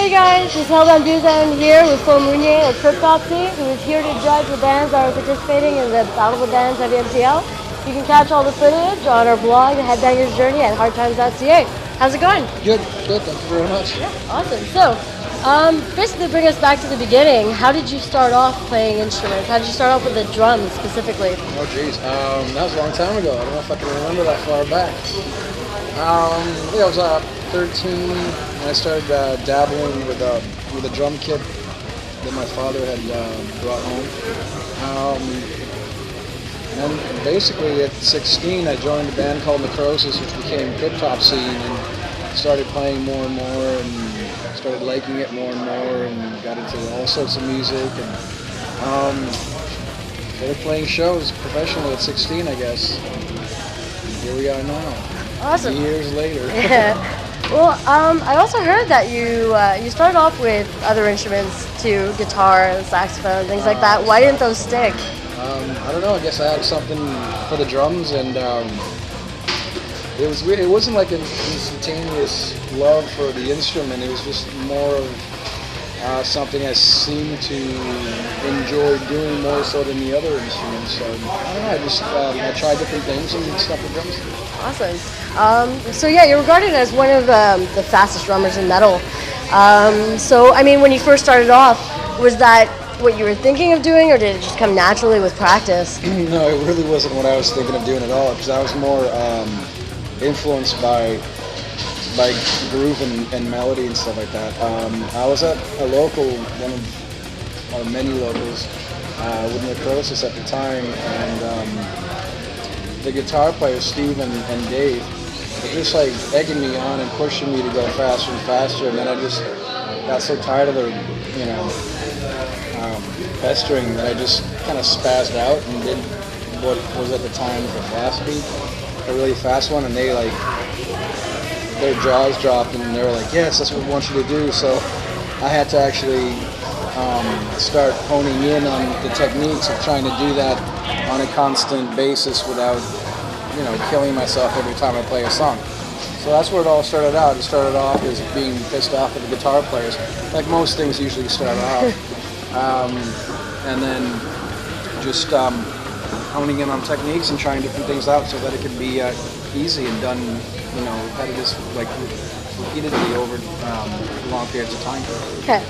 Hey guys, it's Headbanger here with Mounier at Cryptopsy, who is here to judge the bands that are participating in the Battle of the Bands at MTL. You can catch all the footage on our blog, Headbanger's Journey, at Hardtimes.ca. How's it going? Good, thank you very much. Yeah, awesome. So, basically bring us back to the beginning. How did you start off playing instruments? How did you start off with the drums specifically? Oh geez, that was a long time ago. I don't know if I can remember that far back. I think I was 13 and I started dabbling with a drum kit that my father had brought home. And then basically at 16 I joined a band called Necrosis, which became Cryptopsy, and started playing more and more and started liking it more and more and got into all sorts of music and started playing shows professionally at 16, I guess. And here we are now. Awesome. Years later. Yeah. Well, I also heard that you started off with other instruments too, guitar, saxophone, things like that. Why didn't those stick? I don't know. I guess I had something for the drums, and it wasn't like an instantaneous love for the instrument. It was just more of something I seemed to enjoy doing more so than the other instruments. So I don't know. I tried different things and stuff with drums. Awesome. So yeah, you're regarded as one of the fastest drummers in metal. So I mean, when you first started off, was that what you were thinking of doing, or did it just come naturally with practice? No, it really wasn't what I was thinking of doing at all, because I was more influenced by groove and melody and stuff like that. I was at a local, one of our many locals, with Necrosis at the time, and the guitar players, Steve and Dave, were just like egging me on and pushing me to go faster and faster, and then I just got so tired of their, pestering that I just kind of spazzed out and did what was at the time the fast beat, a really fast one, and they like, their jaws dropped and they were like, yes, that's what we want you to do. So I had to actually start honing in on the techniques of trying to do that on a constant basis without, killing myself every time I play a song. So that's where it all started out. It started off as being pissed off at the guitar players, like most things usually start off. And then just honing in on techniques and trying different things out so that it could be easy and done, repeatedly over long periods of time. Okay.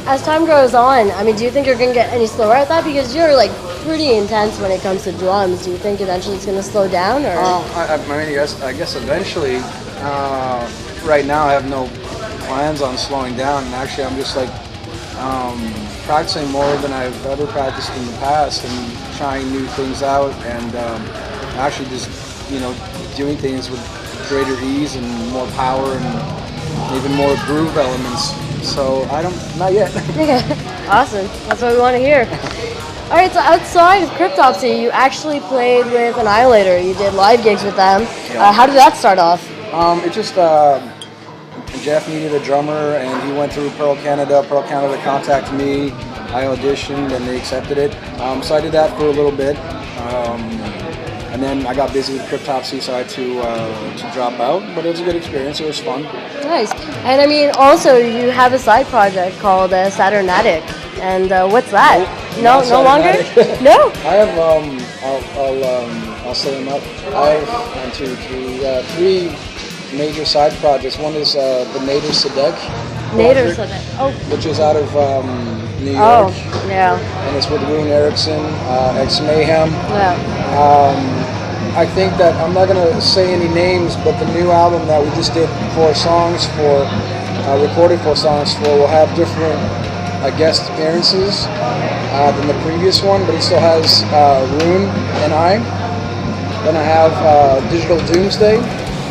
As time goes on, I mean, do you think you're going to get any slower at that? Because you're like pretty intense when it comes to drums. Do you think eventually it's going to slow down? Or? I guess eventually. Right now I have no plans on slowing down, and actually I'm just like practicing more than I've ever practiced in the past and trying new things out, and actually just doing things with greater ease and more power and even more groove elements. So not yet. Okay, awesome. That's what we want to hear. All right, so outside of Cryptopsy, you actually played with Annihilator. You did live gigs with them. Yeah. How did that start off? It just Jeff needed a drummer, and he went through Pearl Canada. Pearl Canada contacted me. I auditioned, and they accepted it. So I did that for a little bit. And then I got busy with Cryptopsy, so I had to drop out. But it was a good experience. It was fun. Nice. And I mean, also, you have a side project called Saturnatic. And what's that? No longer? No? I have, I'll set them up. I have 3 major side projects. One is the Nader Sadek. Nader Sadek. Oh. Which is out of New York. Oh, yeah. And it's with Rune Erickson, Ex Mayhem. Yeah. I think that, I'm not going to say any names, but the new album that we just did 4 songs for, recorded 4 songs for, will have different guest appearances than the previous one, but it still has Rune and I. Then I have Digital Doomsday,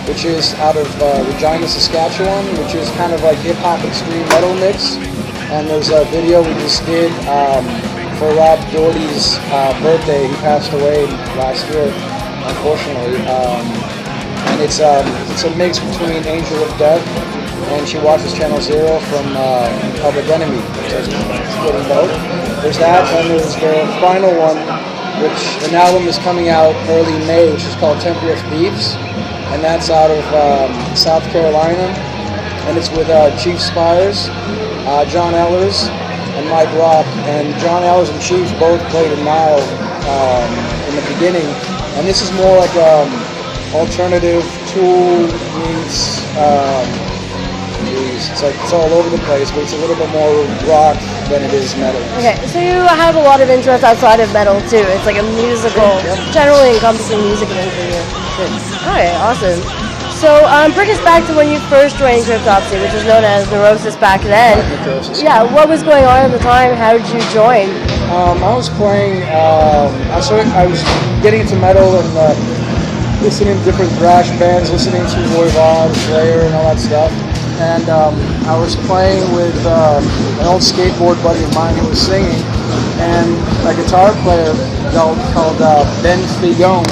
which is out of Regina, Saskatchewan, which is kind of like hip-hop extreme metal mix. And there's a video we just did for Rob Doherty's birthday. He passed away last year, unfortunately. And it's a mix between Angel of Death, and she watches Channel Zero from Public Enemy, which is getting both. There's that, and there's the final one, which an album is coming out early May, which is called Temporary Thieves, and that's out of South Carolina. and it's with Chief Spires, John Ehlers, and Mike Rock. And John Ehlers and Chief both played in Nile in the beginning, and this is more like alternative Tool meets. It's all over the place, but it's a little bit more rock than it is metal. Okay, so you have a lot of interest outside of metal too. It's like a musical, generally encompassing music for you. Sure. Okay, awesome. So bring us back to when you first joined Cryptopsy, which was known as Neurosis back then. Neurosis. Yeah, what was going on at the time? How did you join? I was playing. I was getting into metal and listening to different thrash bands, listening to Voivod, Slayer, and all that stuff. And I was playing with an old skateboard buddy of mine who was singing, and a guitar player called Ben Fillon.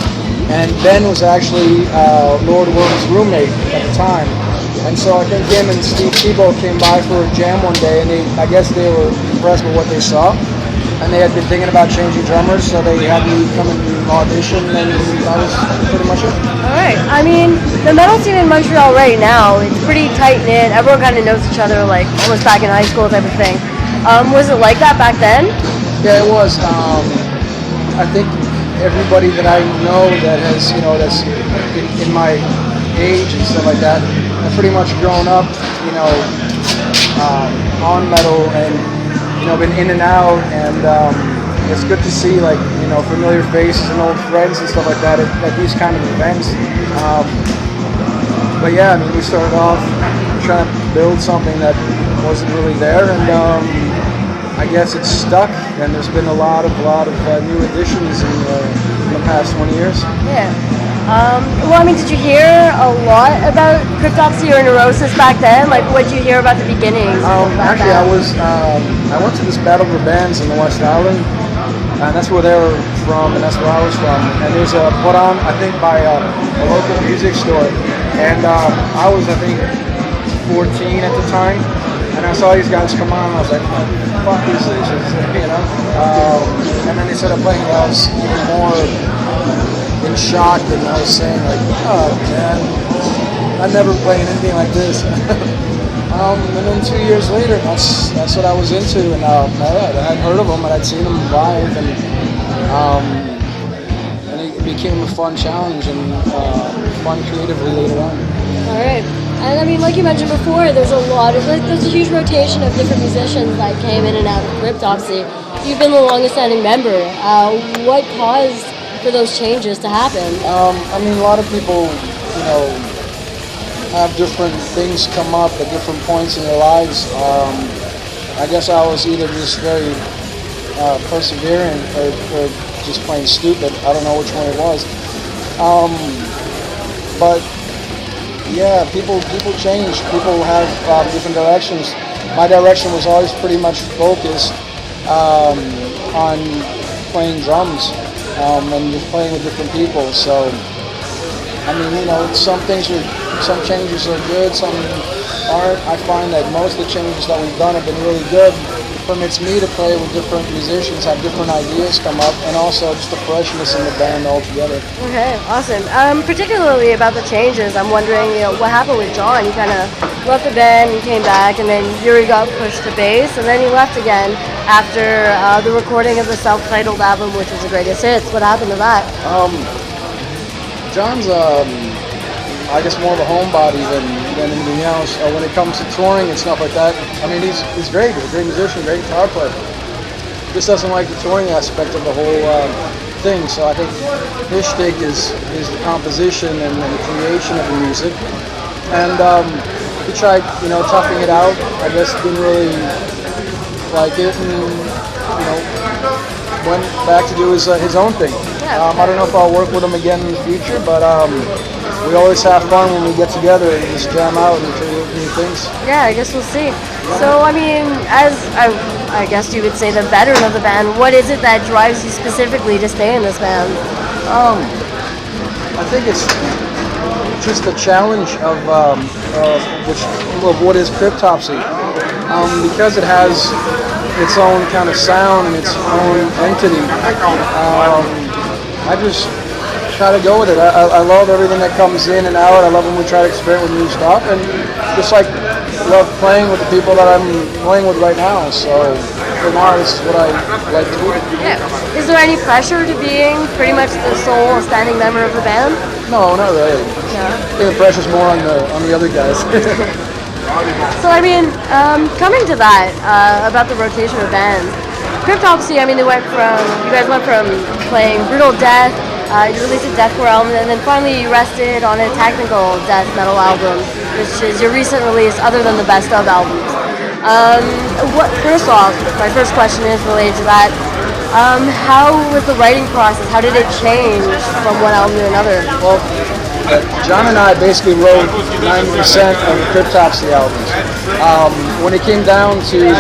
And Ben was actually Lord Worm's roommate at the time. And so I think him and Steve Tebow came by for a jam one day, and I guess they were impressed with what they saw. And they had been thinking about changing drummers, so they had me come and audition, and that was pretty much it. All right. I mean, the metal scene in Montreal right now, it's pretty tight-knit. Everyone kind of knows each other, like almost back in high school type of thing. Was it like that back then? Yeah, it was. I think everybody that I know that has, that's in my age and stuff like that, have pretty much grown up, on metal and, been in and out, and it's good to see, like, familiar faces and old friends and stuff like that at these kind of events. But yeah, I mean, we started off trying to build something that wasn't really there, and I guess it's stuck, and there's been a lot of new additions in the past 20 years. Yeah. Well, I mean, did you hear a lot about Cryptopsy or Neurosis back then? Like, what did you hear about the beginnings? Actually, I went to this Battle of the Bands in the West Island, and that's where they were from, and that's where I was from. And there's a put on, I think, by a local music store, and I was, I think, 14 at the time, and I saw these guys come on, and I was like, what the fuck is this? And then they started playing, and I was even more in shock, and I was saying, like, oh man, I never played anything like this. And then 2 years later, that's what I was into, and I had heard of them, and I'd seen them live, and it became a fun challenge and fun creatively later on. All right. And I mean, like you mentioned before, there's a huge rotation of different musicians that came in and out of Cryptopsy. You've been the longest standing member. What caused for those changes to happen? I mean, a lot of people, have different things come up at different points in their lives. I guess I was either just very persevering or just plain stupid. I don't know which one it was. But yeah, people change. People have different directions. My direction was always pretty much focused on playing drums. And just playing with different people. So, I mean, some changes are good, some aren't. I find that most of the changes that we've done have been really good. It permits me to play with different musicians, have different ideas come up, and also just the freshness in the band altogether. Okay, awesome. Particularly about the changes, I'm wondering, what happened with John? He kind of left the band and came back, and then Yuri got pushed to bass, and then he left again after the recording of the self-titled album, which was the greatest hits. What happened to that? John's, I guess, more of a homebody than anything else. When it comes to touring and stuff like that, I mean, he's great. He's a great musician, great guitar player. Just doesn't like the touring aspect of the whole thing. So I think his shtick is the composition and the creation of the music. And he tried, toughing it out. I guess didn't really like it, and went back to do his own thing. I don't know if I'll work with him again in the future, but we always have fun when we get together and just jam out and create new things. Yeah, I guess we'll see. So, I mean, as I guess you would say the veteran of the band, what is it that drives you specifically to stay in this band? I think it's just the challenge of what is Cryptopsy. Because it has its own kind of sound and its own entity, I just try to go with it. I love everything that comes in and out. I love when we try to experiment with new stuff, and just like love playing with the people that I'm playing with right now. So for now, this is what I like to do. Yeah. Is there any pressure to being pretty much the sole standing member of the band? No, not really. Yeah. I think the pressure's more on the other guys. So I mean, coming to that about the rotation of bands, Cryptopsy. I mean, you guys went from playing brutal death. You released a deathcore album, and then finally you rested on a technical death metal album, which is your recent release, other than the best of albums. First off, my first question is related to that. How was the writing process? How did it change from one album to another? Well, John and I basically wrote 90% of the Cryptopsy albums. When it came down to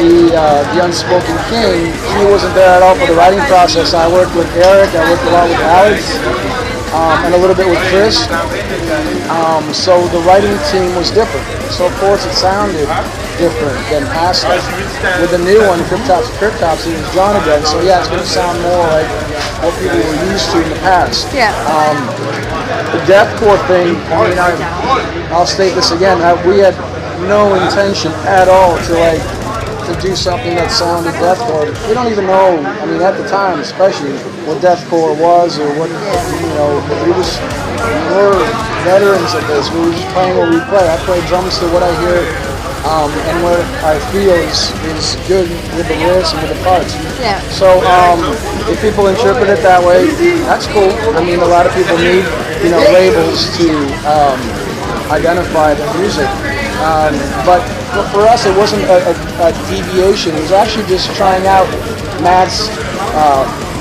the Unspoken King, he wasn't there at all for the writing process. I worked with Eric, I worked a lot with Alex, and a little bit with Chris. So the writing team was different. So of course it sounded different than past stuff. With the new one, Cryptopsy, it was John again. So yeah, it's going to sound more like what people were used to in the past. Yeah. The deathcore thing, I mean, I'll state this again, we had no intention at all to do something that sounded deathcore. We don't even know, I mean, at the time especially, what deathcore was or what, we're veterans of this. We were just playing what we play. I play drums to what I hear and what I feel is good with the lyrics and with the parts. Yeah. So if people interpret it that way, that's cool. I mean, a lot of people need, labels to identify the music. But for us, it wasn't a deviation. It was actually just trying out Matt's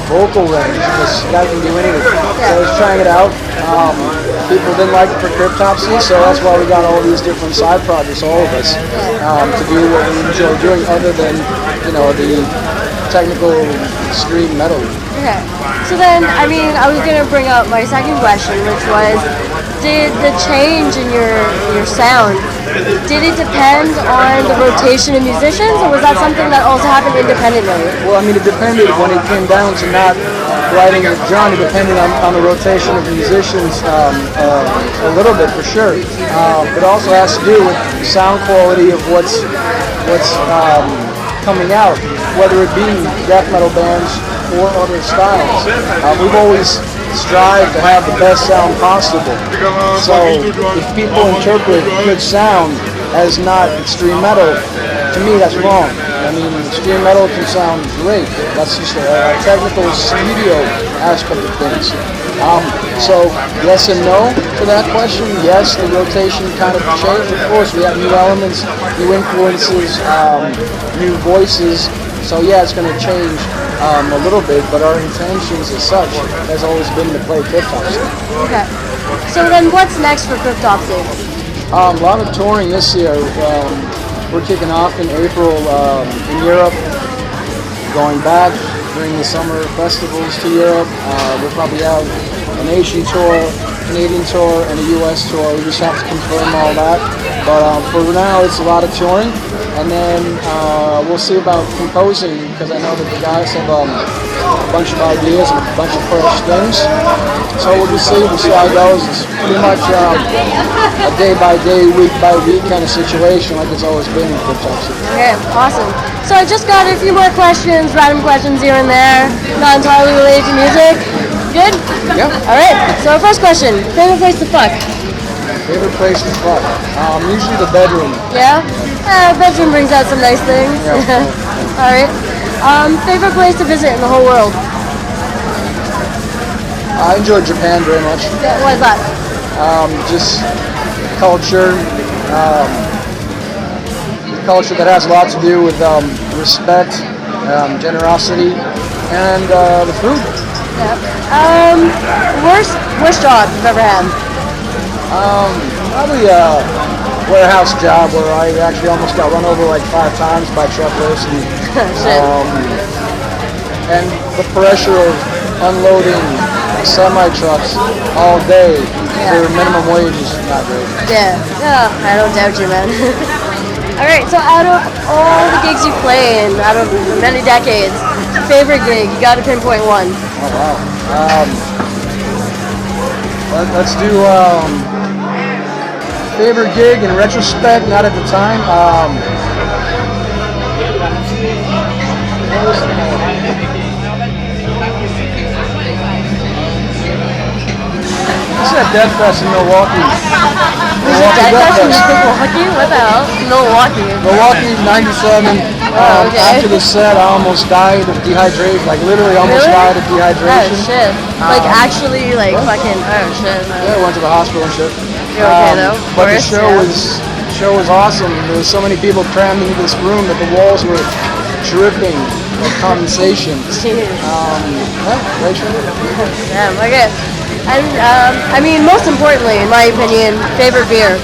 vocal range, because that can do anything. So I was trying it out. People didn't like it for Cryptopsy, so that's why we got all these different side projects, all of us, to do what we enjoy doing other than, the technical extreme metal. Okay. So then, I mean, I was going to bring up my second question, which was, did the change in your sound, did it depend on the rotation of musicians, or was that something that also happened independently? Well, I mean, it depended when it came down to not writing with John. It depended on the rotation of musicians a little bit, for sure. It also has to do with sound quality of what's coming out, whether it be death metal bands or other styles. We've always strived to have the best sound possible. So if people interpret good sound as not extreme metal, to me that's wrong. I mean, extreme metal can sound great. That's just a technical studio aspect of things. So yes and no to that question. Yes, the rotation kind of changed. Of course, we have new elements, new influences, new voices. So yeah, it's going to change a little bit, but our intentions as such has always been to play Cryptopsy. Okay. So then what's next for Cryptopsy? A lot of touring this year. We're kicking off in April in Europe, going back during the summer festivals to Europe. We'll probably have an Asian tour, Canadian tour, and a US tour. We just have to confirm all that. But for now, it's a lot of touring. And then we'll see about composing, because I know that the guys have a bunch of ideas and a bunch of fresh things. So we'll just see how it goes. It's pretty much a day-by-day, week-by-week kind of situation, like it's always been in Cryptopsy. Okay, awesome. So I just got a few more questions, random questions here and there, not entirely related to music. Good? Yeah. All right, so our first question, favorite place to fuck? Favorite place to fuck? Usually the bedroom. Yeah? Bedroom brings out some nice things. Yeah. All right. Favorite place to visit in the whole world? I enjoy Japan very much. Yeah, why is that? Just culture. Culture that has a lot to do with respect, generosity, and the food. Yeah. Worst job you've ever had? Probably a warehouse job where I actually almost got run over like 5 times by truckers, and the pressure of unloading semi-trucks all day for minimum wage is not great. Yeah, I don't doubt you, man. All right, so out of all the gigs you play in, out of many decades, favorite gig, you got to pinpoint one. Oh wow. Let's do favorite gig in retrospect, not at the time. It's at Death Fest in Milwaukee. Death Fest in Milwaukee? What the hell? Milwaukee, 97. Okay. After the set, I almost died of dehydration. Like literally almost died of dehydration. Oh shit. Like actually like fucking, oh shit. Yeah, I went to the hospital and shit. You're okay though? But the show was awesome. There was so many people crammed into this room that the walls were dripping with condensation. Jeez. Right, Damn, okay. And I mean, most importantly, in my opinion, favorite beer.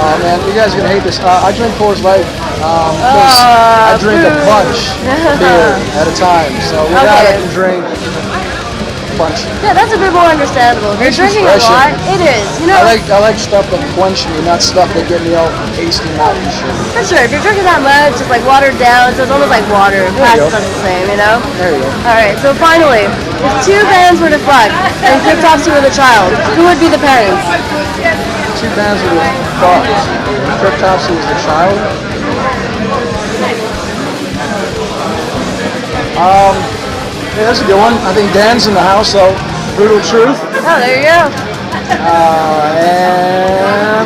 Oh man, you guys are gonna hate this. I drink Coors Light. I drink a bunch of beer at a time. So with that, I can drink a bunch. Yeah, that's a bit more understandable. If you're drinking a lot, it is. You know. I like stuff that quench me, not stuff that get me all hasty mouth and shit. For sure. If you're drinking that much, it's like watered down. So it's almost like water. Passes us the same, you know. There you go. All right. So finally, if two bands were to fuck and Cryptopsy were the child, who would be the parents? Two bands were to fuck. Cryptopsy was the child. Yeah, that's a good one. I think Dan's in the house, so Brutal Truth. Oh, there you go. And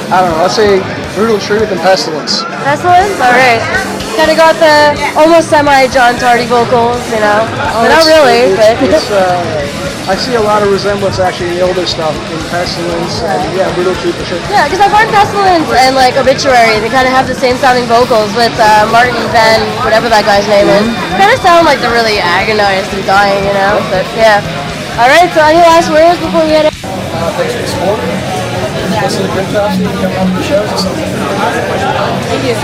I don't know. Let's say Brutal Truth and Pestilence. Pestilence? All right. Kind of got the almost semi-John Tardy vocals, you know. But not really, but... I see a lot of resemblance actually in the older stuff in Pestilence and Brutal Truth for sure. Yeah, because I find Pestilence and like Obituary, they kind of have the same sounding vocals with Martin Van, whatever that guy's name is. Kind of sound like they're really agonized and dying, you know. But yeah. All right. So any last words before we head out? Thanks for the support. Listen to Cryptopsy and come on to the shows or something. Thank you.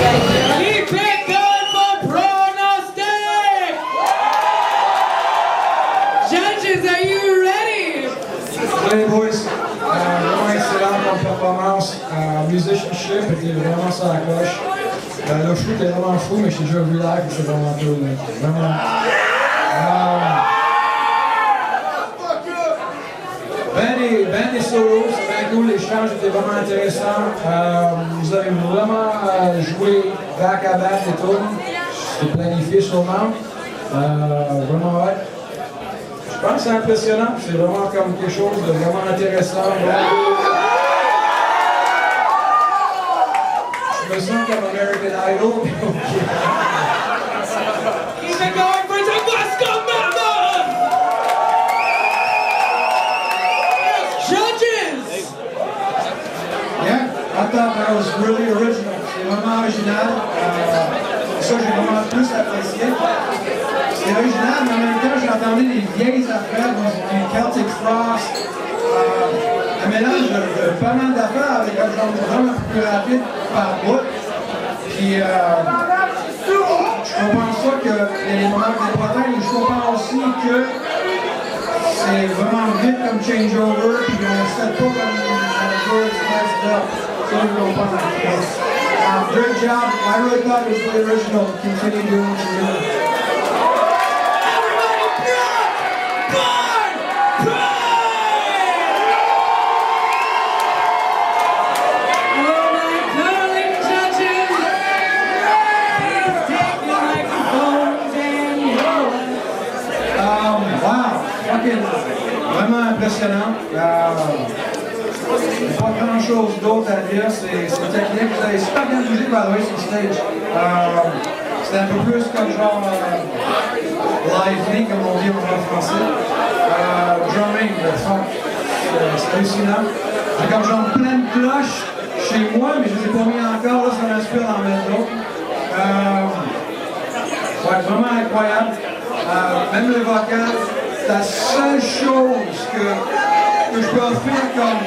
Hey boys, vraiment excellent comme performance, musicianship était vraiment sur la cloche. Le show était vraiment fou, mais j'ai déjà vu live, c'est vraiment cool. Vraiment. Ben des solos, c'est bien cool, l'échange était vraiment intéressant. Vous avez vraiment joué back à back et tout. C'était planifié sûrement. Vraiment ouais. Je pense que c'est impressionnant, c'est vraiment comme quelque chose de vraiment intéressant. Je me sens comme American Idol. Keep it going for Tabasco Mama! Judges! Yeah, I thought that was really original. C'est vraiment original. Ça, j'ai vraiment plus apprécié. C'est original, mais en même temps, j'entendais des vieilles affaires, du Celtic Frost, un mélange de pas mal d'affaires avec un genre de drum un peu plus rapide par bout. Puis, je comprends ça qu'il y a des moments de problèmes, mais je comprends aussi que c'est vraiment vite comme changeover, puis on ne se fait pas comme un good spiced up. Ça, je comprends. Great job. I really thought it was the original. Continue doing what you're doing. Vraiment impressionnant. Pas grand chose d'autre à dire, c'est technique. Vous avez super bien bougé par le sur stage. C'était un peu plus comme genre lively, comme on dit en français. Drumming, c'est hallucinant. J'ai comme genre plein de cloches chez moi, mais je ne les ai pas mis encore, là ça m'inspire d'en mettre d'autres. Ouais, vraiment incroyable. Même le vocal, la seule chose que je peux offrir comme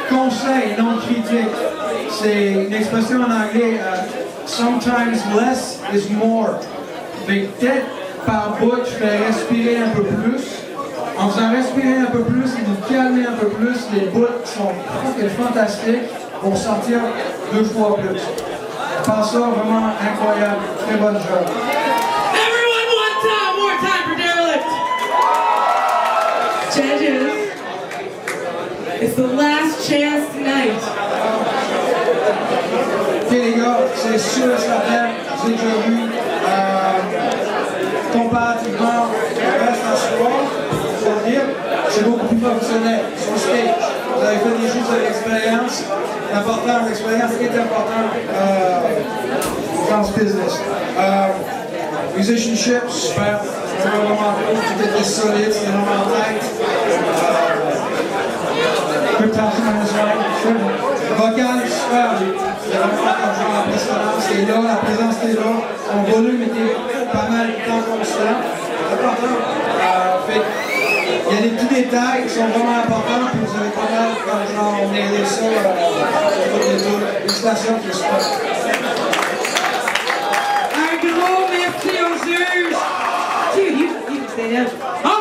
conseil, non critique, c'est une expression en anglais, sometimes less is more. Mais peut-être par bout, je fais respirer un peu plus. En faisant respirer un peu plus et vous calmer un peu plus, les bouts sont fantastiques pour sortir 2 fois plus. Je pense ça vraiment incroyable. Très bonne job. Everyone one time! It's the last chance tonight. Ok les gars, c'est sûr et certain, j'ai déjà vu comparativement le reste en soir, je veux dire, c'est beaucoup plus professionnel sur le stage. Vous avez fait des choses de l'expérience, l'expérience est importante dans ce business. Musicianship, super, c'est vraiment cool, tout était solide, c'était vraiment tight. Cryptopsy vocal, super, c'est vraiment genre impressionnant, c'est là, la présence était là, son volume était pas mal temps constant. Il y a des petits détails qui sont vraiment importants, puis vous avez pas mal genre mêlé ça une station qui est super. Un gros merci aux juges. You can stay down.